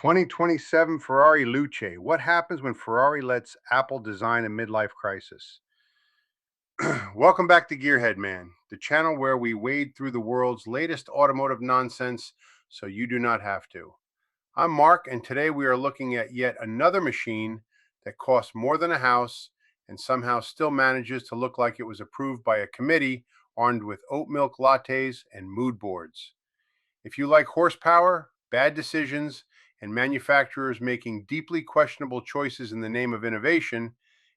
2027 Ferrari Luce. What happens when Ferrari lets Apple design a midlife crisis? Welcome back to Gearhead Man, the channel where we wade through the world's latest automotive nonsense so you do not have to. I'm Mark, and today we are looking at yet another machine that costs more than a house and somehow still manages to look like it was approved by a committee armed with oat milk lattes and mood boards. If you like horsepower, bad decisions, and manufacturers making deeply questionable choices in the name of innovation,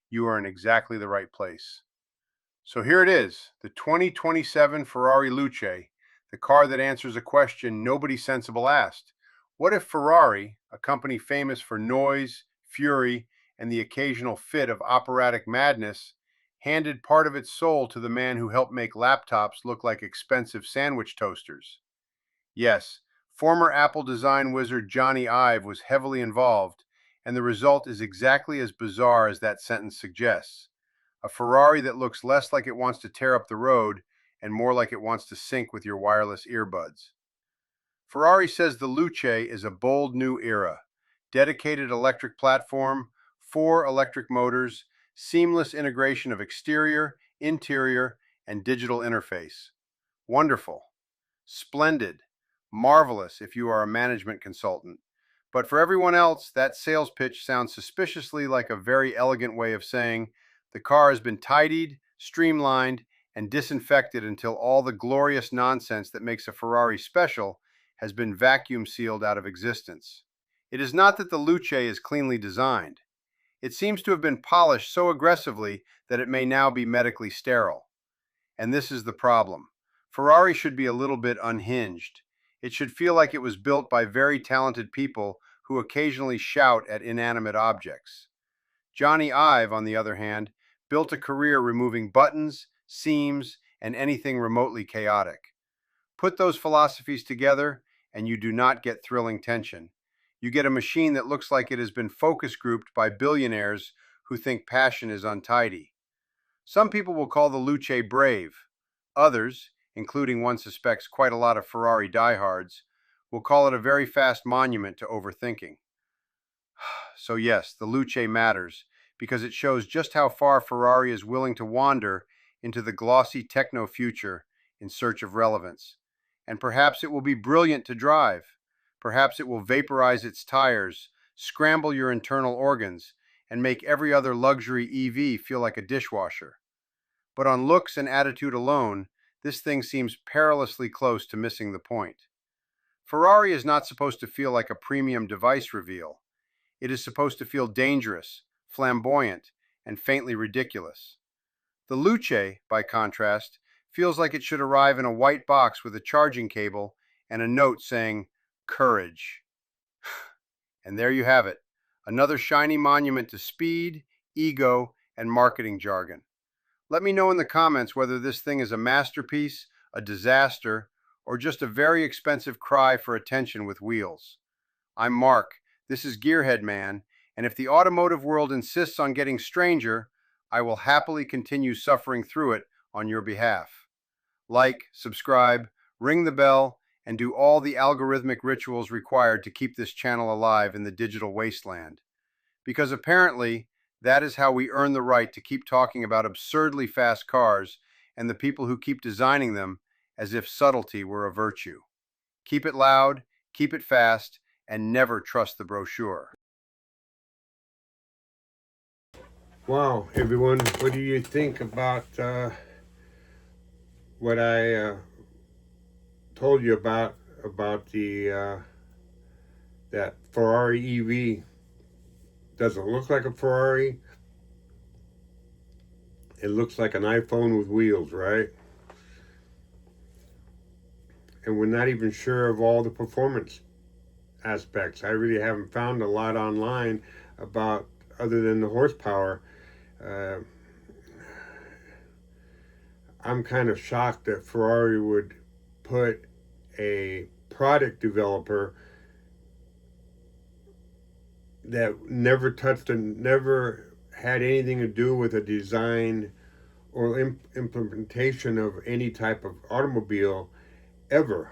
you are in exactly the right place. So here it is, the 2027 Ferrari Luce, the car that answers a question nobody sensible asked. What if Ferrari, a company famous for noise, fury, and the occasional fit of operatic madness, handed part of its soul to the man who helped make laptops look like expensive sandwich toasters? Yes, former Apple design wizard Johnny Ive was heavily involved, and the result is exactly as bizarre as that sentence suggests. A Ferrari that looks less like it wants to tear up the road and more like it wants to sync with your wireless earbuds. Ferrari says the Luce is a bold new era. Dedicated electric platform, 4 electric motors, seamless integration of exterior, interior, and digital interface. Wonderful. Splendid. Marvelous if you are a management consultant. But for everyone else, that sales pitch sounds suspiciously like a very elegant way of saying the car has been tidied, streamlined, and disinfected until all the glorious nonsense that makes a Ferrari special has been vacuum sealed out of existence. It is not that the Luce is cleanly designed. It seems to have been polished so aggressively that it may now be medically sterile. And this is the problem. Ferrari should be a little bit unhinged. It should feel like it was built by very talented people who occasionally shout at inanimate objects. Johnny Ive, on the other hand, built a career removing buttons, seams, and anything remotely chaotic. Put those philosophies together, and you do not get thrilling tension. You get a machine that looks like it has been focus grouped by billionaires who think passion is untidy. Some people will call the Luce brave. Others, including one suspects quite a lot of Ferrari diehards, will call it a very fast monument to overthinking. So yes, the Luce matters because it shows just how far Ferrari is willing to wander into the glossy techno future in search of relevance. And perhaps it will be brilliant to drive. Perhaps it will vaporize its tires, scramble your internal organs, and make every other luxury EV feel like a dishwasher. But on looks and attitude alone, this thing seems perilously close to missing the point. Ferrari is not supposed to feel like a premium device reveal. It is supposed to feel dangerous, flamboyant, and faintly ridiculous. The Luce, by contrast, feels like it should arrive in a white box with a charging cable and a note saying, "Courage." And there you have it, another shiny monument to speed, ego, and marketing jargon. Let me know in the comments whether this thing is a masterpiece, a disaster, or just a very expensive cry for attention with wheels. I'm Mark, this is Gearhead Man, and if the automotive world insists on getting stranger, I will happily continue suffering through it on your behalf. Like, subscribe, ring the bell, and do all the algorithmic rituals required to keep this channel alive in the digital wasteland. Because apparently, that is how we earn the right to keep talking about absurdly fast cars and the people who keep designing them as if subtlety were a virtue. Keep it loud, keep it fast, and never trust the brochure. Wow, everyone, what do you think about what I told you about the that Ferrari EV? Doesn't look like a Ferrari. It looks like an iPhone with wheels, right? And we're not even sure of all the performance aspects. I really haven't found a lot online about other than the horsepower. Uh, I'm kind of shocked that Ferrari would put a product developer that never touched and never had anything to do with a design or implementation of any type of automobile ever.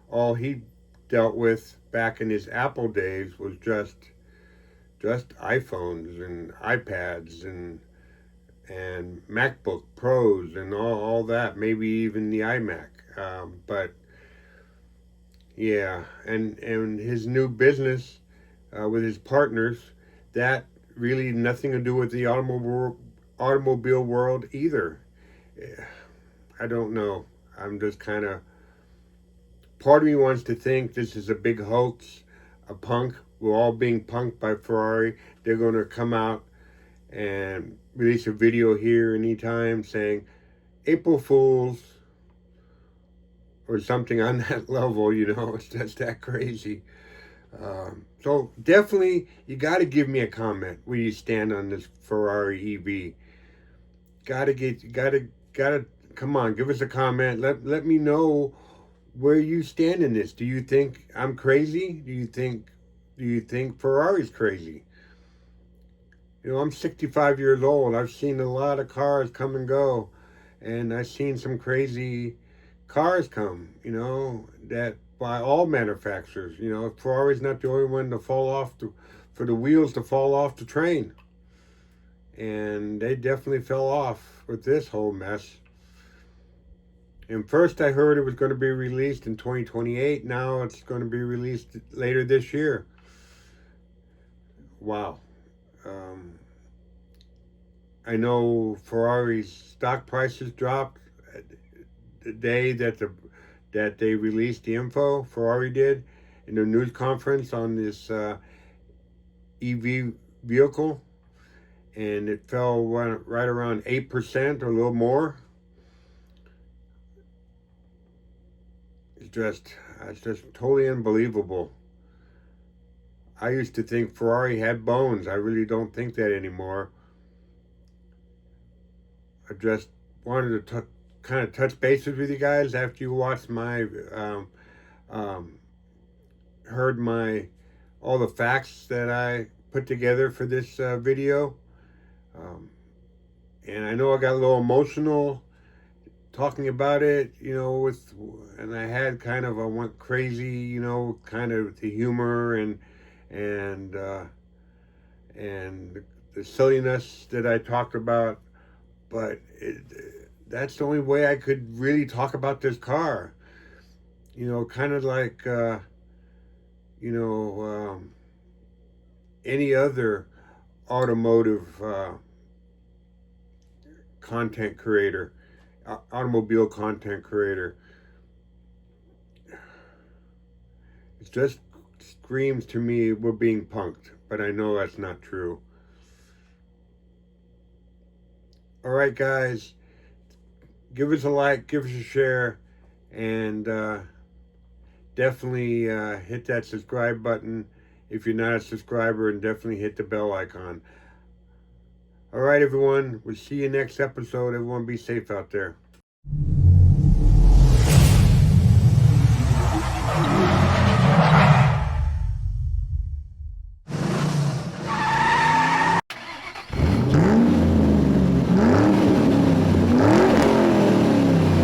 All he dealt with back in his Apple days was just iPhones and iPads and MacBook Pros and all that, maybe even the iMac. But yeah, and his new business with his partners, that really nothing to do with the automobile world either. I don't know. I'm just kind of, part of me wants to think this is a big hoax, a punk. We're all being punked by Ferrari. They're going to come out and release a video here anytime saying April Fools or something on that level. It's just that crazy. So definitely, you got to give me a comment where you stand on this Ferrari EV. Gotta come on, give us a comment. Let me know where you stand in this. Do you think I'm crazy? Do you think Ferrari's crazy? I'm 65 years old. I've seen a lot of cars come and go, and I've seen some crazy cars come, that by all manufacturers. Ferrari's not the only one to fall off for the wheels to fall off the train. And they definitely fell off with this whole mess. And first I heard it was going to be released in 2028. Now it's going to be released later this year. Wow. Um, I know Ferrari's stock prices dropped the day that they released the info. Ferrari did in the news conference on this EV vehicle, and it fell right around 8% or a little more. It's just totally unbelievable. I used to think Ferrari had bones. I really don't think that anymore. I just wanted to kind of touch bases with you guys after you watched my um, heard my all the facts that I put together for this video. Um, and I know I got a little emotional talking about it, and I had I went crazy, kind of the humor and and the silliness that I talked about, but that's the only way I could really talk about this car. Kind of like you know any other automotive content creator, automobile content creator. It just screams to me we're being punked, but I know that's not true. All right, guys, give us a like, give us a share, and definitely hit that subscribe button if you're not a subscriber, and definitely hit the bell icon. All right, everyone, we'll see you next episode. Everyone be safe out there.